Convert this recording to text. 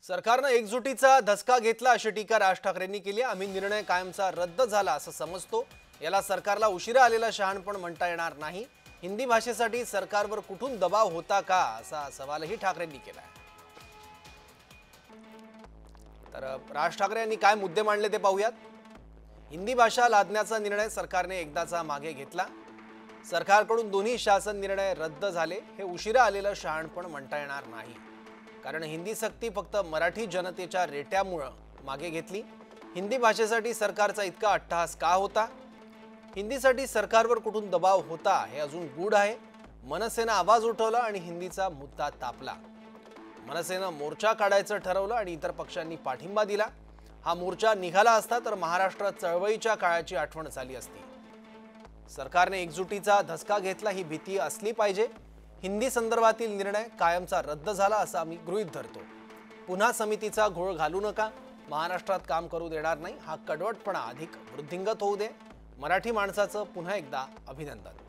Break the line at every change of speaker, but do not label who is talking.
सरकारनं एकजुटीचा धसका घेतला अशी टीका राज ठाकरेंनी केली। आम्ही निर्णय कायमचा रद्द झाला असं समजतो। याला सरकारला उशिरा आलेला शहाणपण म्हणता येणार नाही। हिंदी भाषेसाठी सरकारवर कुठून दबाव होता का असा सवालही ठाकरेंनी केला। तर राज ठाकरे यांनी काय मुद्दे मांडले ते पाहूयात। हिंदी भाषा लादण्याचा निर्णय सरकारने एकदाचा मागे घेतला। सरकारकडून दोन्ही शासन निर्णय रद्द झाले। हे उशिरा आलेलं शहाणपण म्हणता येणार नाही, कारण हिंदी सक्ती फक्त मराठी जनतेच्या रेट्यामुळे मागे घेतली। हिंदी भाषेसाठी सरकारचा इतका अट्टहास का होता? हिंदीसाठी सरकारवर कुठून दबाव होता हे अजून गूढ आहे। मनसेनं आवाज उठवला आणि हिंदीचा मुद्दा तापला। मनसेनं मोर्चा काढायचं ठरवलं आणि इतर पक्षांनी पाठिंबा दिला। हा मोर्चा निघाला असता तर महाराष्ट्रात चळवळीच्या काळाची आठवण झाली असती। सरकारने एकजुटीचा धसका घेतला ही भीती असली पाहिजे। हिंदी संदर्भातील निर्णय कायमचा रद्द झाला असं आम्ही गृहीत धरतो। पुन्हा समितीचा घोळ घालू नका। महाराष्ट्रात काम करू देणार नाही। हा कडवटपणा अधिक वृद्धिंगत होऊ दे। मराठी माणसाचं पुन्हा एकदा अभिनंदन।